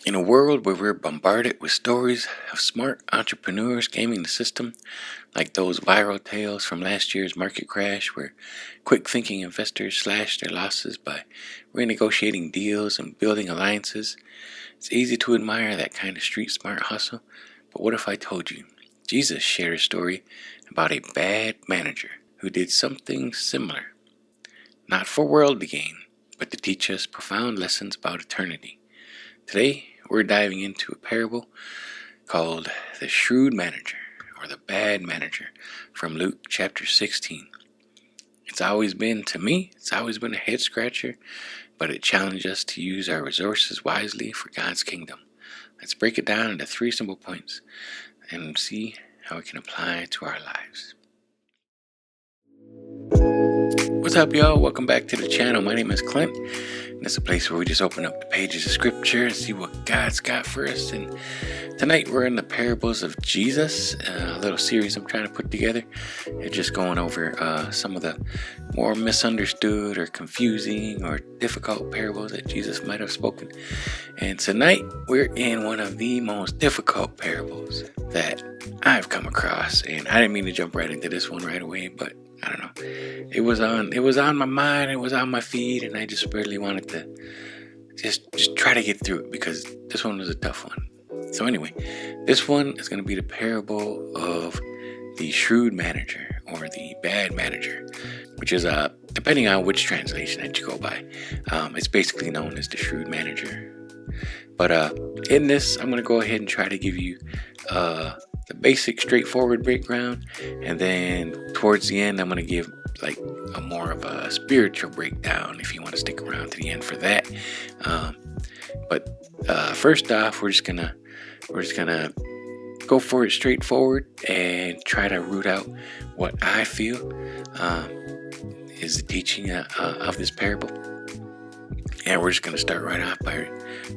In a world where we're bombarded with stories of smart entrepreneurs gaming the system, like those viral tales from last year's market crash where quick-thinking investors slashed their losses by renegotiating deals and building alliances, it's easy to admire that kind of street-smart hustle. But what if I told you Jesus shared a story about a bad manager who did something similar, not for worldly gain, but to teach us profound lessons about eternity? Today, we're diving into a parable called the Shrewd Manager, or the Bad Manager, from Luke chapter 16. It's always been a head scratcher, but it challenged us to use our resources wisely for God's kingdom. Let's break it down into 3 simple points and see how it can apply to our lives. What's up, y'all? Welcome back to the channel. My name is Clint, and it's a place where we just open up the pages of scripture and see what God's got for us. And tonight we're in the parables of Jesus, a little series I'm trying to put together. And just going over some of the more misunderstood or confusing or difficult parables that Jesus might have spoken. And tonight we're in one of the most difficult parables that I've come across. And I didn't mean to jump right into this one right away, but I don't know. It was on my mind, it was on my feed, and I just really wanted to just try to get through it because this one was a tough one. So anyway, this one is going to be the parable of the shrewd manager or the bad manager, which is depending on which translation that you go by, it's basically known as the shrewd manager. But in this, I'm going to go ahead and try to give you the basic straightforward background, and then towards the end I'm going to give like a more of a spiritual breakdown if you want to stick around to the end for that. But first off, we're just gonna go for it straightforward and try to root out what I feel is the teaching of this parable. And we're just going to start right off by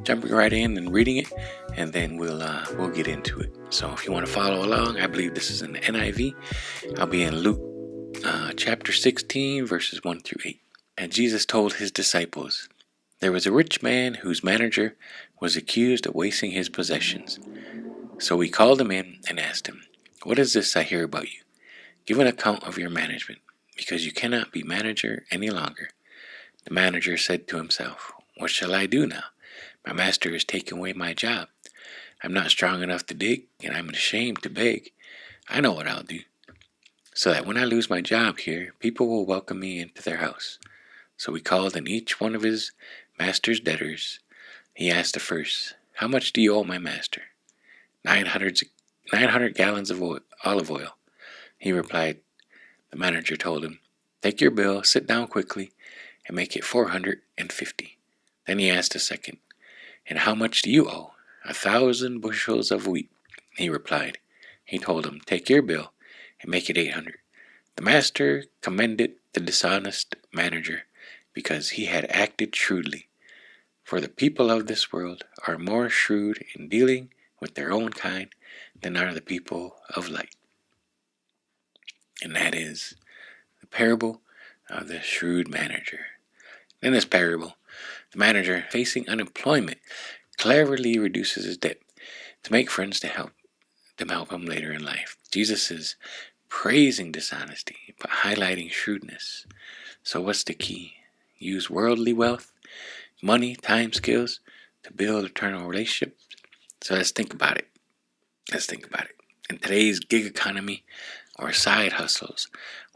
jumping right in and reading it, and then we'll get into it. So if you want to follow along, I believe this is in the NIV. I'll be in Luke chapter 16, verses 1 through 8. And Jesus told his disciples, "There was a rich man whose manager was accused of wasting his possessions. So he called him in and asked him, 'What is this I hear about you? Give an account of your management, because you cannot be manager any longer.' The manager said to himself, 'What shall I do now? My master has taken away my job. I'm not strong enough to dig, and I'm ashamed to beg. I know what I'll do, so that when I lose my job here, people will welcome me into their house.' So he called in each one of his master's debtors. He asked the first, 'How much do you owe my master?' 900 gallons of olive oil,' he replied. The manager told him, 'Take your bill, sit down quickly, and make it 450. Then he asked the second, 'And how much do you owe?' 1,000 bushels of wheat,' he replied. He told him, 'Take your bill and make it 800. The master commended the dishonest manager because he had acted shrewdly. For the people of this world are more shrewd in dealing with their own kind than are the people of light.'" And that is the parable of the shrewd manager. In this parable, the manager, facing unemployment, cleverly reduces his debt to make friends to help him later in life. Jesus is praising dishonesty but highlighting shrewdness. So what's the key? Use worldly wealth, money, time, skills to build eternal relationships. So let's think about it. In today's gig economy or side hustles,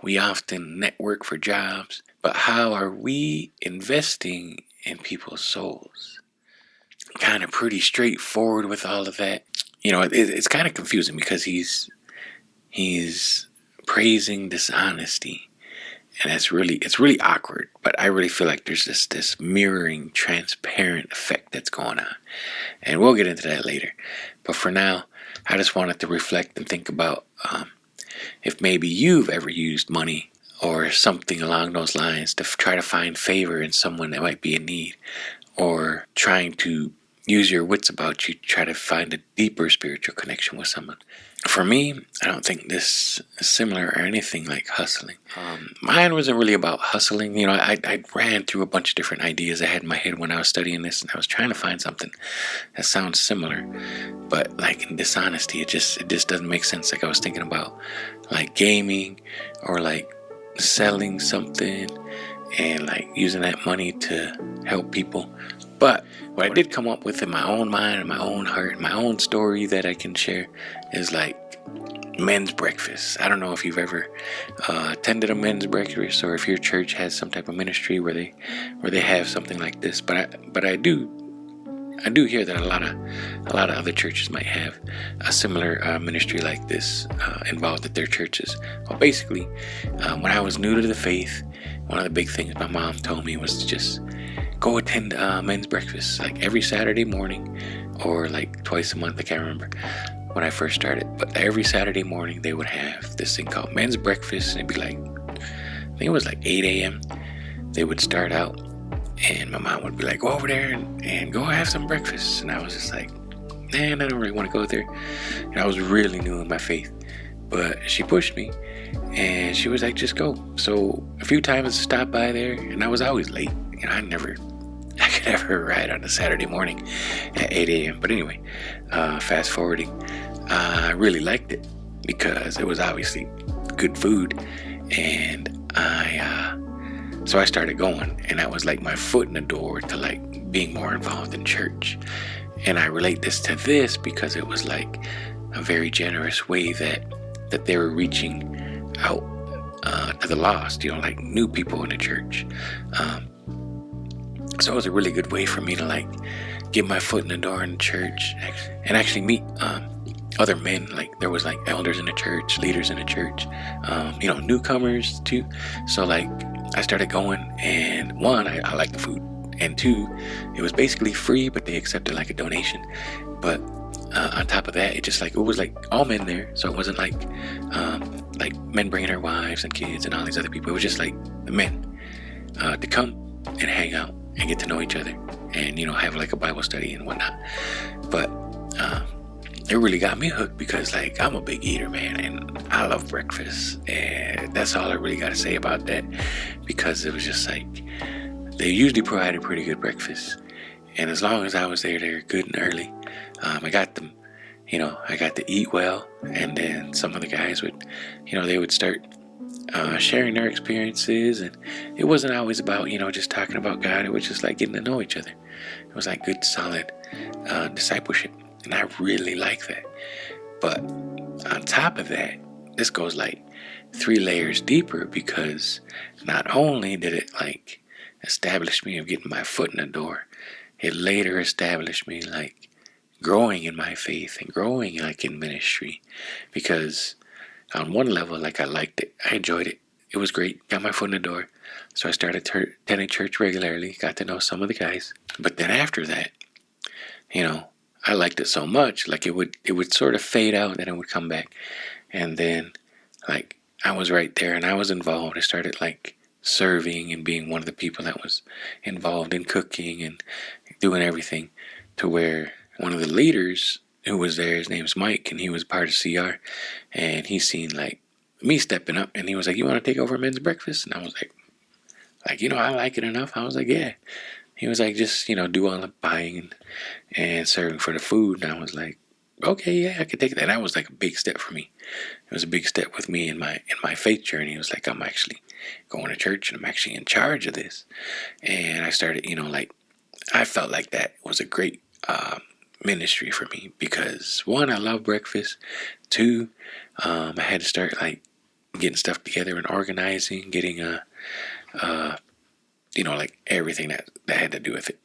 we often network for jobs, but how are we investing in people's souls? Kind of pretty straightforward with all of that. You know, it's kind of confusing because he's praising dishonesty, and it's really awkward. But I really feel like there's this mirroring, transparent effect that's going on, and we'll get into that later. But for now, I just wanted to reflect and think about if maybe you've ever used money or something along those lines to try to find favor in someone that might be in need, or trying to use your wits about you to try to find a deeper spiritual connection with someone. For me, I don't think this is similar or anything like hustling. Mine wasn't really about hustling. I ran through a bunch of different ideas I had in my head when I was studying this, and I was trying to find something that sounds similar. But like in dishonesty, it just doesn't make sense. Like I was thinking about like gaming or like selling something and like using that money to help people. But what I did come up with in my own mind and my own heart, my own story that I can share is like men's breakfast. I don't know if you've ever attended a men's breakfast or if your church has some type of ministry where they have something like this. But I do hear that a lot of other churches might have a similar ministry like this involved at their churches. Well, basically, when I was new to the faith, one of the big things my mom told me was to just go attend men's breakfast like every Saturday morning or like twice a month. I can't remember when I first started, but every Saturday morning they would have this thing called men's breakfast, and it'd be like, I think it was like 8 a.m. They would start out, and my mom would be like, go over there and go have some breakfast. And I was just like, man, I don't really want to go there. And I was really new in my faith, but she pushed me and she was like, just go. So a few times I stopped by there, and I was always late. I could never ride on a Saturday morning at 8 a.m. But anyway, fast forwarding, I really liked it because it was obviously good food, and so I started going, and that was like my foot in the door to like being more involved in church. And I relate this to this because it was like a very generous way that they were reaching out to the lost, like new people in the church. So it was a really good way for me to like get my foot in the door in the church and actually meet other men. Like there was like elders in the church, leaders in the church, newcomers too. So like I started going, and one, I liked the food, and two, it was basically free, but they accepted like a donation. But on top of that, it was like all men there, so it wasn't like men bringing their wives and kids and all these other people. It was just like the men to come and hang out and get to know each other and have like a Bible study and whatnot. But it really got me hooked because like I'm a big eater, man, and I love breakfast, and that's all I really got to say about that, because it was just like they usually provided pretty good breakfast, and as long as I was there good and early, I got them. I got to eat well, and then some of the guys would, they would start sharing their experiences, and it wasn't always about, just talking about God. It was just like getting to know each other. It was like good, solid discipleship, and I really like that. But on top of that, this goes like 3 layers deeper, because not only did it like establish me of getting my foot in the door, it later established me like growing in my faith and growing like in ministry, because on one level, like I liked it, I enjoyed it, it was great, got my foot in the door. So I started attending church regularly, got to know some of the guys. But then after that, I liked it so much, like it would sort of fade out, then it would come back. And then like I was right there and I was involved. I started like serving and being one of the people that was involved in cooking and doing everything, to where one of the leaders who was there, his name's Mike, and he was part of CR, and he seen like me stepping up, and he was like, you want to take over men's breakfast? And I was like, I like it enough. I was like, yeah. He was like, just, do all the buying and serving for the food. And I was like, okay, yeah, I could take that. And that was like a big step for me. It was a big step with me in my faith journey. It was like, I'm actually going to church and I'm actually in charge of this. And I started, I felt like that was a great ministry for me, because 1, I love breakfast. 2, I had to start like getting stuff together and organizing, getting like everything that had to do with it,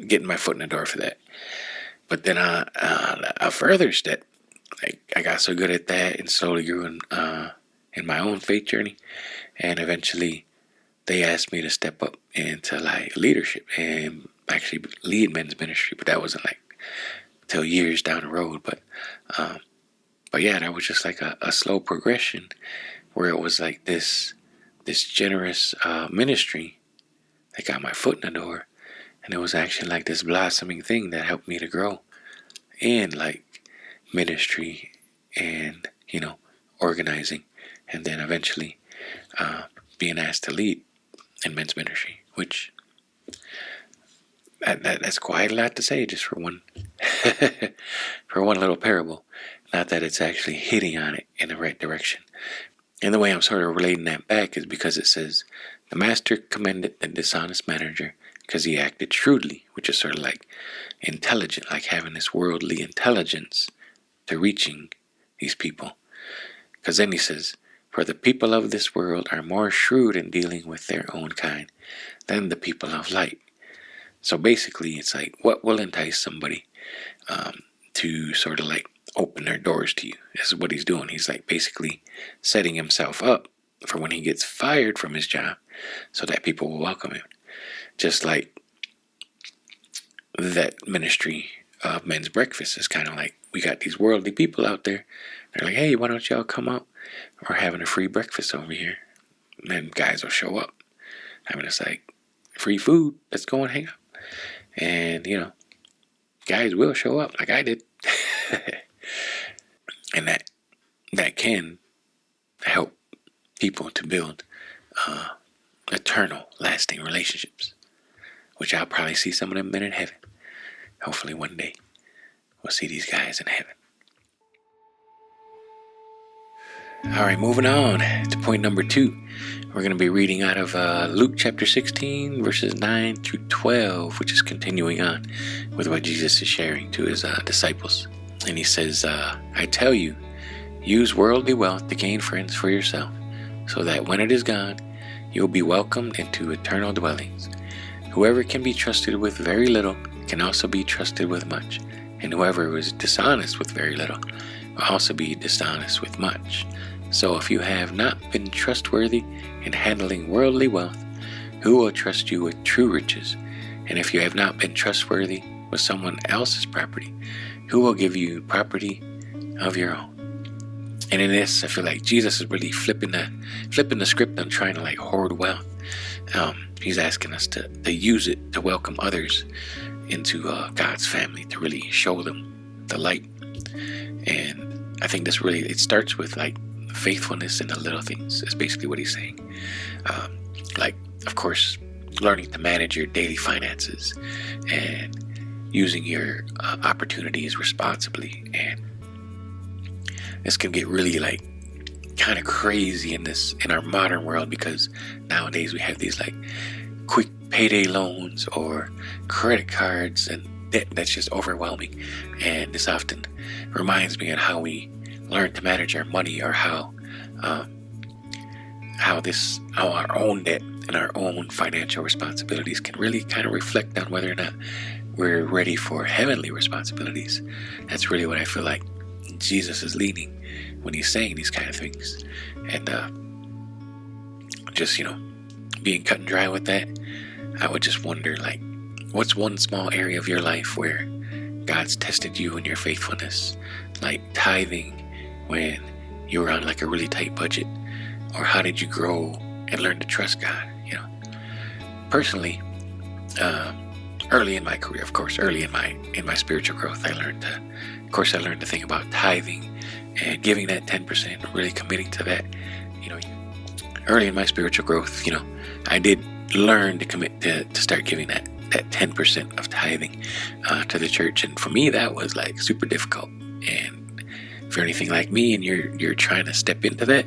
getting my foot in the door for that. But then a further step, like I got so good at that and slowly grew in my own faith journey, and eventually they asked me to step up into like leadership and actually lead men's ministry. But that wasn't like till years down the road. But yeah, that was just like a slow progression, where it was like this generous ministry that got my foot in the door, And it was actually like this blossoming thing that helped me to grow in like ministry and, organizing. And then eventually being asked to lead in men's ministry, which that's quite a lot to say just for one for one little parable. Not that it's actually hitting on it in the right direction. And the way I'm sort of relating that back is because it says, the master commended the dishonest manager because he acted shrewdly, which is sort of like intelligent, like having this worldly intelligence to reaching these people. Because then he says, for the people of this world are more shrewd in dealing with their own kind than the people of light. So basically, it's like, what will entice somebody to sort of like open their doors to you? This is what he's doing. He's like basically setting himself up for when he gets fired from his job so that people will welcome him. Just like that ministry of men's breakfast is kind of like, we got these worldly people out there. They're like, hey, why don't y'all come out? We're having a free breakfast over here. And then guys will show up. I mean, it's like free food. Let's go and hang out. And, guys will show up like I did. And that can help people to build eternal, lasting relationships, which I'll probably see some of them men in heaven. Hopefully one day we'll see these guys in heaven. All right, moving on to point number 2. We're going to be reading out of Luke chapter 16, verses 9 through 12, which is continuing on with what Jesus is sharing to his disciples. And he says, I tell you, use worldly wealth to gain friends for yourself, so that when it is gone, you'll be welcomed into eternal dwellings. Whoever can be trusted with very little can also be trusted with much, and whoever is dishonest with very little will also be dishonest with much. So if you have not been trustworthy in handling worldly wealth, who will trust you with true riches? And if you have not been trustworthy with someone else's property, who will give you property of your own? And in this, I feel like Jesus is really flipping the script on trying to like hoard wealth. He's asking us to use it to welcome others into God's family, to really show them the light. And I think this really, it starts with like faithfulness in the little things is basically what he's saying. Like, of course, learning to manage your daily finances and using your opportunities responsibly. And this can get really like kind of crazy in our modern world, because nowadays we have these like quick payday loans or credit cards and debt that's just overwhelming. And this often reminds me of how we learn to manage our money, or how our own debt and our own financial responsibilities can really kind of reflect on whether or not we're ready for heavenly responsibilities. That's really what I feel like Jesus is leaning when he's saying these kind of things. And just being cut and dry with that, I would just wonder, like, what's one small area of your life where God's tested you in your faithfulness, like tithing when you were on like a really tight budget? Or how did you grow and learn to trust God? Personally, early in my career, of course, early in my spiritual growth, I learned to think about tithing and giving that 10%, really committing to that. Early in my spiritual growth, I did learn to commit to start giving that 10% of tithing to the church. And for me, that was like super difficult. And if you're anything like me and you're trying to step into that,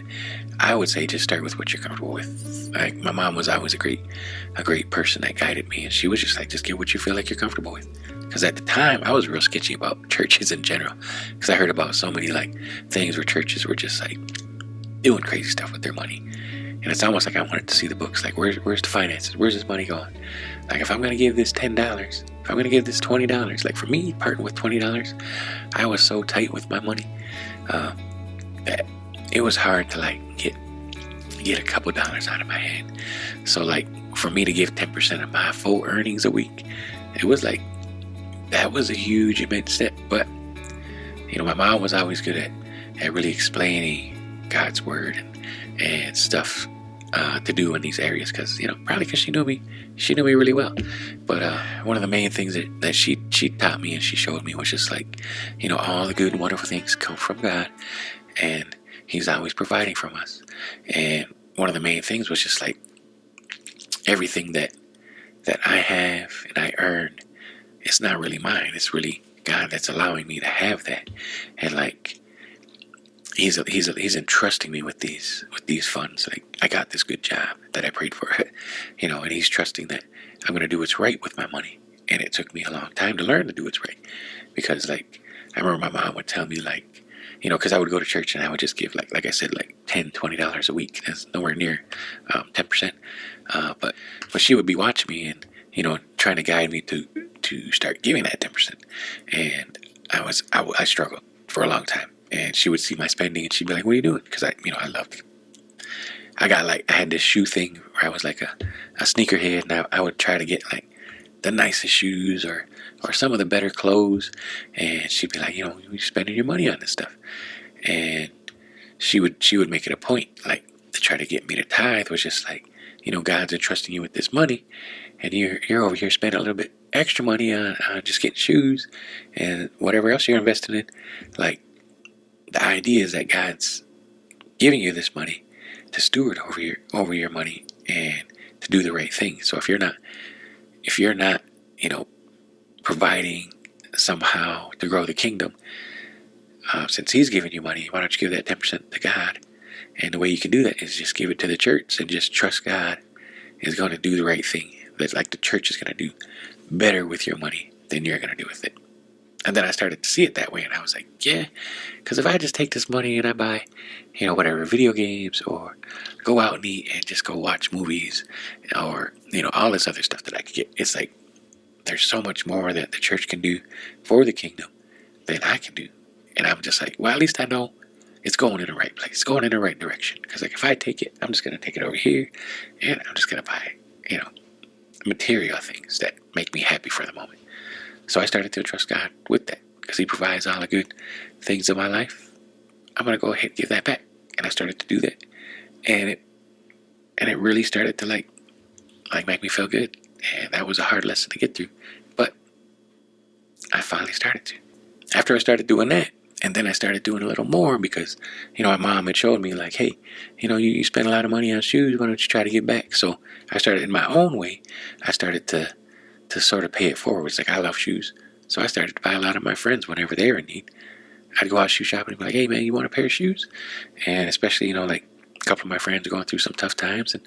I would say just start with what you're comfortable with. Like, my mom was always a great person that guided me, and she was just like, just get what you feel like you're comfortable with. Because at the time, I was real sketchy about churches in general, because I heard about so many like things where churches were just like doing crazy stuff with their money. And it's almost like I wanted to see the books, like where's the finances? Where's this money going? Like, if I'm going to give this $10, if I'm going to give this $20, like for me, parting with $20, I was so tight with my money that it was hard to like get a couple dollars out of my hand. So like for me to give 10% of my full earnings a week, it was like, that was a huge, immense step. But my mom was always good at really explaining God's word and stuff to do in these areas, because probably because she knew me really well. But one of the main things that she taught me and she showed me was just like, all the good and wonderful things come from God, and He's always providing from us. And one of the main things was just like, everything that I have and I earn, it's not really mine. It's really God that's allowing me to have that. And like, He's entrusting me with these funds. Like, I got this good job that I prayed for, and He's trusting that I'm going to do what's right with my money. And it took me a long time to learn to do what's right, because like, I remember my mom would tell me like, because I would go to church and I would just give like I said, like $10, $20 a week. That's nowhere near 10%. But she would be watching me and trying to guide me to start giving that 10%. And I struggled for a long time. And she would see my spending and she'd be like, "What are you doing?" Because I loved it. I had this shoe thing where I was like a sneakerhead, and I would try to get like the nicest shoes or some of the better clothes. And she'd be like, "You're spending your money on this stuff." And she would make it a point like to try to get me to tithe, was just like, God's entrusting you with this money, and you're over here spending a little bit extra money on just getting shoes and whatever else you're investing in. Like, the idea is that God's giving you this money to steward over your money and to do the right thing. So if you're not providing somehow to grow the kingdom, since He's giving you money, why don't you give that 10% to God? And the way you can do that is just give it to the church and just trust God is going to do the right thing. That like the church is going to do better with your money than you're going to do with it. And then I started to see it that way, and I was like, yeah, because if I just take this money and I buy, whatever, video games, or go out and eat and just go watch movies, or, all this other stuff that I could get, it's like, there's so much more that the church can do for the kingdom than I can do. And I'm just like, well, at least I know it's going in the right place, it's going in the right direction. Because like, if I take it, I'm just going to take it over here, and I'm just going to buy, material things that make me happy for the moment. So I started to trust God with that, because He provides all the good things in my life. I'm going to go ahead and give that back. And I started to do that. And it really started to like make me feel good. And that was a hard lesson to get through. But I finally started to. After I started doing that, and then I started doing a little more, because, my mom had showed me like, hey, you spend a lot of money on shoes, why don't you try to get back? So I started in my own way. I started to sort of pay it forward. It's like, I love shoes. So I started to buy a lot of my friends whenever they were in need. I'd go out shoe shopping and be like, "Hey man, you want a pair of shoes?" And especially, like a couple of my friends were going through some tough times, and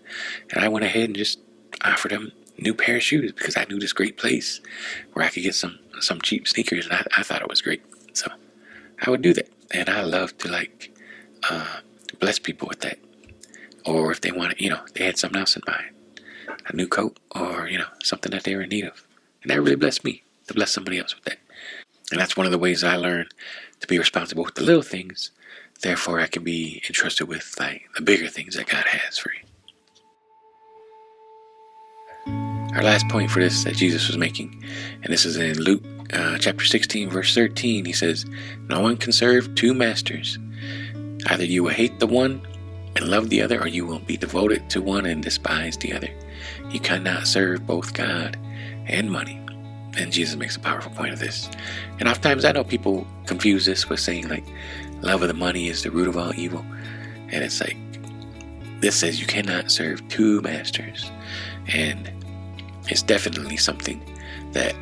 I went ahead and just offered them a new pair of shoes, because I knew this great place where I could get some cheap sneakers, and I thought it was great. So I would do that. And I love to like bless people with that. Or if they wanted, they had something else in mind, a new coat, or something that they were in need of, and that really blessed me to bless somebody else with that. And that's one of the ways I learned to be responsible with the little things. Therefore, I can be entrusted with like the bigger things that God has for you. Our last point for this that Jesus was making, and this is in Luke chapter 16, verse 13. He says, "No one can serve two masters. Either you will hate the one and love the other, or you will be devoted to one and despise the other. You cannot serve both God and money." And Jesus makes a powerful point of this. And oftentimes I know people confuse this with saying like, love of the money is the root of all evil. And it's like, this says you cannot serve two masters. And it's definitely something that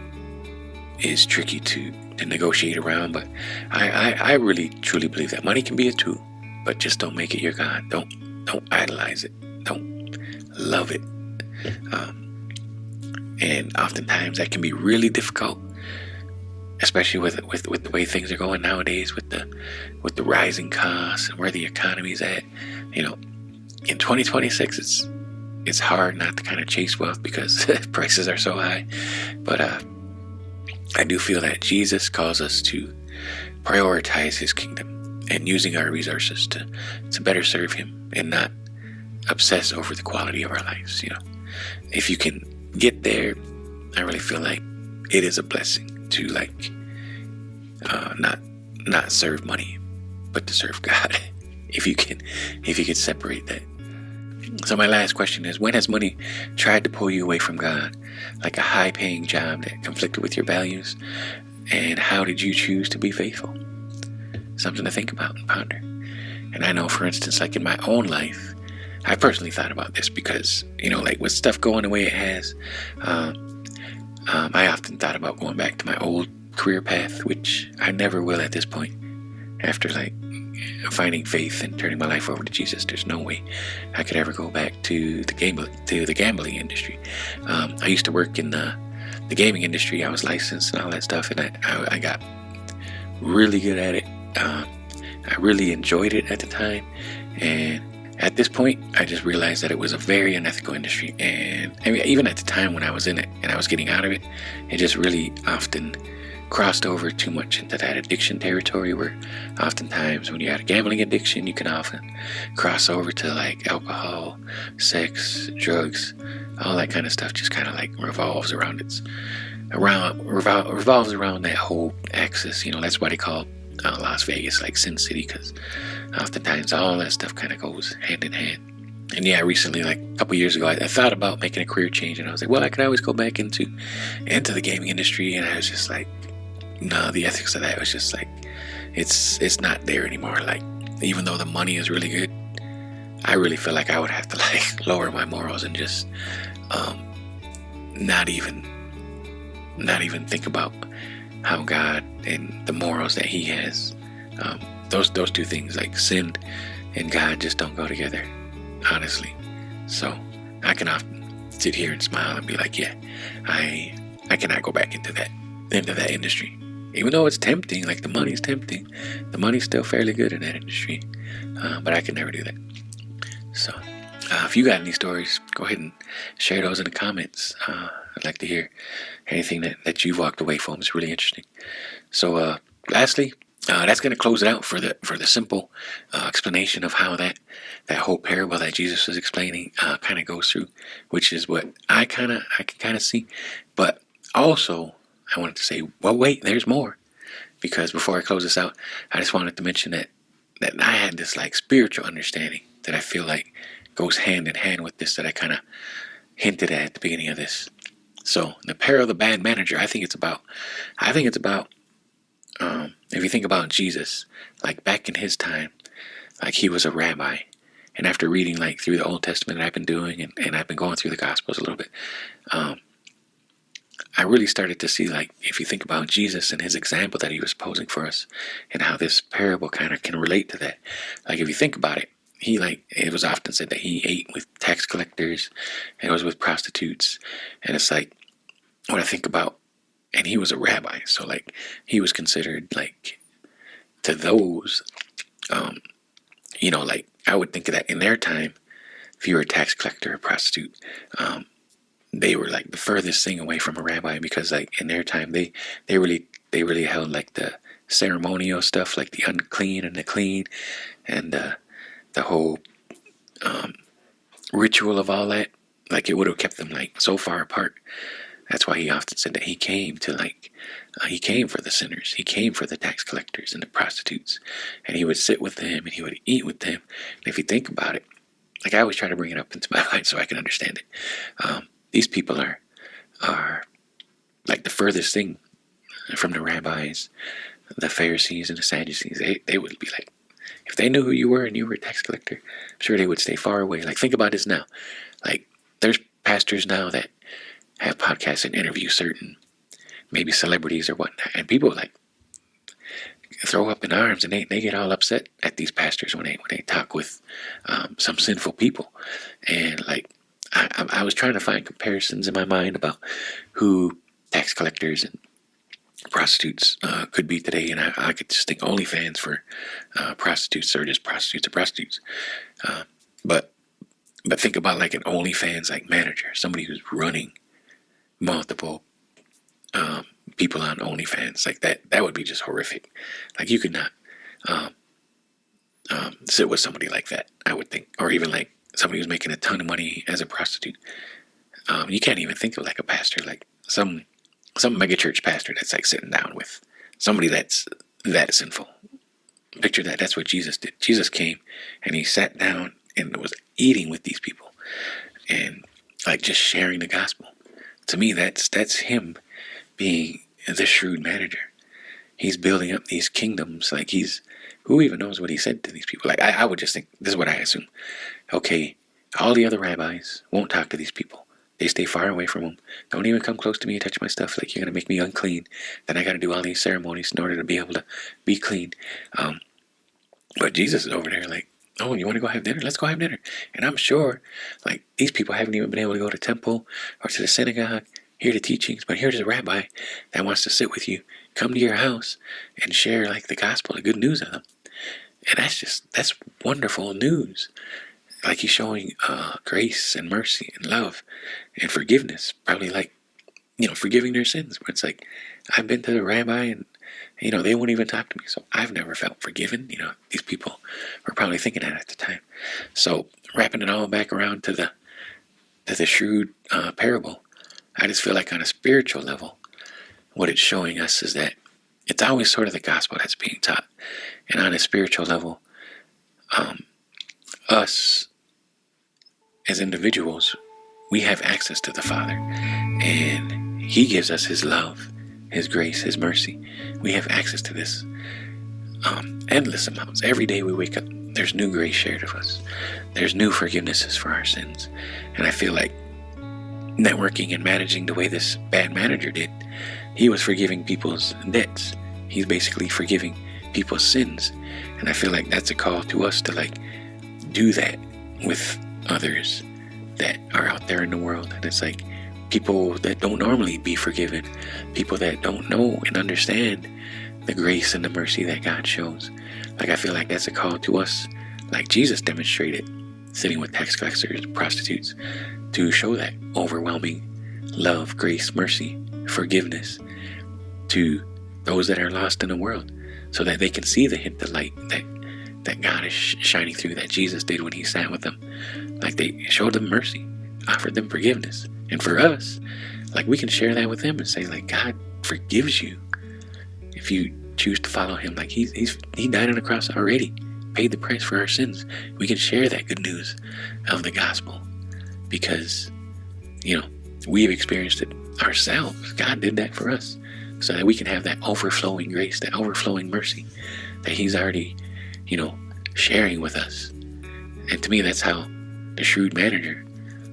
is tricky to negotiate around. But I really truly believe that money can be a tool, but just don't make it your God. Don't idolize it. Don't love it. And oftentimes that can be really difficult, especially with the way things are going nowadays, with the rising costs and where the economy's at. In 2026, it's hard not to kind of chase wealth because prices are so high. But I do feel that Jesus calls us to prioritize His kingdom and using our resources to better serve Him and not obsess over the quality of our lives. If you can get there, I really feel like it is a blessing to like not serve money, but to serve God. If you can separate that. So my last question is, when has money tried to pull you away from God, like a high-paying job that conflicted with your values? And how did you choose to be faithful? Something to think about and ponder. And I know, for instance, like in my own life, I personally thought about this because, like with stuff going the way it has, I often thought about going back to my old career path, which I never will at this point. After like finding faith and turning my life over to Jesus, there's no way I could ever go back to the gambling industry. I used to work in the gaming industry. I was licensed and all that stuff, and I got really good at it. I really enjoyed it at the time, and at this point, I just realized that it was a very unethical industry. And I mean, even at the time when I was in it and I was getting out of it, it just really often crossed over too much into that addiction territory, where oftentimes when you had a gambling addiction, you can often cross over to like alcohol, sex, drugs, all that kind of stuff. Just kind of like revolves around revolves around that whole axis. That's why they call Las Vegas like Sin City, because oftentimes all that stuff kind of goes hand in hand. And yeah, recently, like a couple years ago, I thought about making a career change, and I was like, well, I could always go back into the gaming industry. And I was just like, no, the ethics of that was just like, it's not there anymore. Like, even though the money is really good, I really feel like I would have to like lower my morals and just not even think about how God and the morals that He has, those two things, like sin and God, just don't go together, honestly. So I can often sit here and smile and be like, yeah, I cannot go back into that industry. Even though it's tempting, like the money's tempting, the money's still fairly good in that industry, but I can never do that. So if you got any stories, go ahead and share those in the comments. I'd like to hear anything that you've walked away from. It's really interesting. So lastly, that's going to close it out for the simple explanation of how that whole parable that Jesus was explaining kind of goes through, which is what I can kind of see. But also, I wanted to say, well, wait, there's more. Because before I close this out, I just wanted to mention that I had this like spiritual understanding that I feel like goes hand in hand with this, that I kind of hinted at the beginning of this. So the parable of the bad manager, I think it's about if you think about Jesus, like back in his time, like he was a rabbi. And after reading like through the Old Testament that I've been doing, and I've been going through the Gospels a little bit, I really started to see, like, if you think about Jesus and his example that he was posing for us, and how this parable kind of can relate to that. Like, if you think about it, it was often said that he ate with tax collectors, and it was with prostitutes. And it's like, when I think about, and he was a rabbi, so like, he was considered like, to those, like, I would think of that in their time, if you were a tax collector or a prostitute, they were like the furthest thing away from a rabbi, because like in their time they really held like the ceremonial stuff, like the unclean and the clean, and the whole ritual of all that. Like, it would have kept them like so far apart. That's why he often said that he came for the sinners. He came for the tax collectors and the prostitutes, and he would sit with them and he would eat with them. And if you think about it, like, I always try to bring it up into my mind so I can understand it. These people are like the furthest thing from the rabbis, the Pharisees and the Sadducees. They would be like, if they knew who you were and you were a tax collector, I'm sure they would stay far away. Like, think about this now. Like, there's pastors now that have podcasts and interview certain maybe celebrities or whatnot, and people like throw up in arms, and they get all upset at these pastors when they talk with some sinful people. And like, I was trying to find comparisons in my mind about who tax collectors and prostitutes could be today, and I could just think OnlyFans for prostitutes, or just prostitutes or prostitutes. But think about like an OnlyFans like manager, somebody who's running multiple people on OnlyFans. Like that would be just horrific. Like, you could not sit with somebody like that, I would think, or even like somebody who's making a ton of money as a prostitute. You can't even think of like a pastor, like some megachurch pastor that's like sitting down with somebody that's that sinful. Picture that. That's what Jesus did. Jesus came and he sat down and was eating with these people and like just sharing the gospel. To me, that's him being the shrewd manager. He's building up these kingdoms. Like who even knows what he said to these people? Like I would just think, this is what I assume. Okay, all the other rabbis won't talk to these people. They stay far away from them. Don't even come close to me and touch my stuff. Like, you're going to make me unclean. Then I got to do all these ceremonies in order to be able to be clean. But Jesus is over there like, oh, you want to go have dinner? Let's go have dinner. And I'm sure, like, these people haven't even been able to go to temple or to the synagogue, hear the teachings. But here's a rabbi that wants to sit with you, come to your house, and share, like, the gospel, the good news of them. And that's wonderful news. Like, he's showing grace and mercy and love and forgiveness. Probably like, forgiving their sins. But it's like, I've been to the rabbi and, they won't even talk to me. So I've never felt forgiven. These people were probably thinking that at the time. So wrapping it all back around to the shrewd parable, I just feel like on a spiritual level, what it's showing us is that it's always sort of the gospel that's being taught. And on a spiritual level, us as individuals, we have access to the Father, and He gives us His love, His grace, His mercy. We have access to this endless amounts. Every day we wake up, there's new grace shared of us. There's new forgivenesses for our sins. And I feel like networking and managing the way this bad manager did, he was forgiving people's debts. He's basically forgiving people's sins. And I feel like that's a call to us to like do that with others that are out there in the world. And it's like people that don't normally be forgiven, people that don't know and understand the grace and the mercy that God shows. Like, I feel like that's a call to us, like Jesus demonstrated, sitting with tax collectors and prostitutes, to show that overwhelming love, grace, mercy, forgiveness to those that are lost in the world, so that they can see the hint of light that God is shining through, that Jesus did when He sat with them. Like, they showed them mercy, offered them forgiveness. And for us, like, we can share that with them and say, like, God forgives you if you choose to follow Him. Like, He died on the cross already, paid the price for our sins. We can share that good news of the gospel because, we've experienced it ourselves. God did that for us so that we can have that overflowing grace, that overflowing mercy that He's already, sharing with us. And to me, that's how the shrewd manager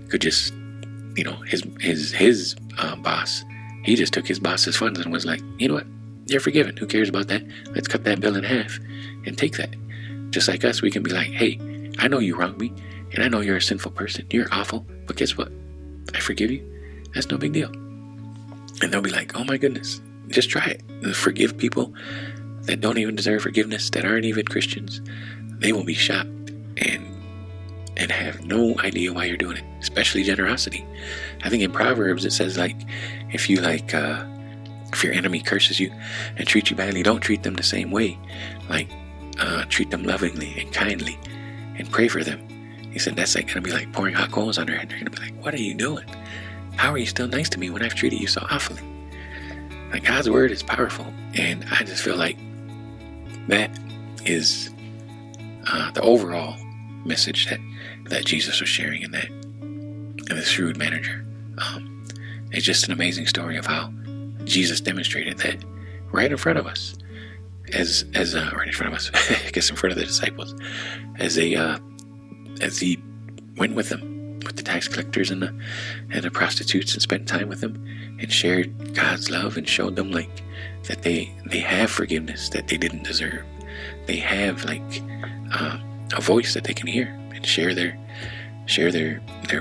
could just, his boss, he just took his boss's funds and was like, you know what, you're forgiven. Who cares about that? Let's cut that bill in half and take that. Just like us, we can be like, hey, I know you wronged me, and I know you're a sinful person. You're awful, but guess what? I forgive you. That's no big deal. And they'll be like, oh my goodness, just try it. Forgive people that don't even deserve forgiveness, that aren't even Christians. They will be shocked and have no idea why you're doing it, especially generosity. I think in Proverbs it says, like, if your enemy curses you and treats you badly, don't treat them the same way. Like, treat them lovingly and kindly and pray for them. He said that's like going to be like pouring hot coals on their head. They're going to be like, what are you doing? How are you still nice to me when I've treated you so awfully? Like, God's word is powerful, and I just feel like that is the overall message that Jesus was sharing in that, and the shrewd manager. It's just an amazing story of how Jesus demonstrated that right in front of us, as right in front of us, I guess in front of the disciples, as he went with them, with the tax collectors and the prostitutes, and spent time with them and shared God's love and showed them like that they have forgiveness that they didn't deserve. They have like a voice that they can hear and share their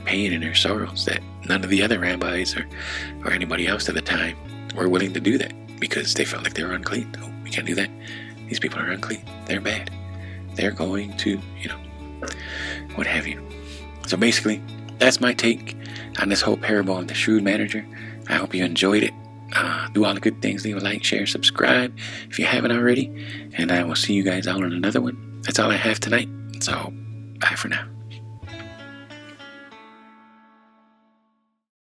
pain and their sorrows that none of the other rabbis or anybody else at the time were willing to do that because they felt like they were unclean. Oh, we can't do that. These people are unclean. They're bad. They're going to, what have you. So basically, that's my take on this whole parable of the shrewd manager. I hope you enjoyed it. Do all the good things. Leave a like, share, subscribe if you haven't already. And I will see you guys all on another one. That's all I have tonight. So, bye for now.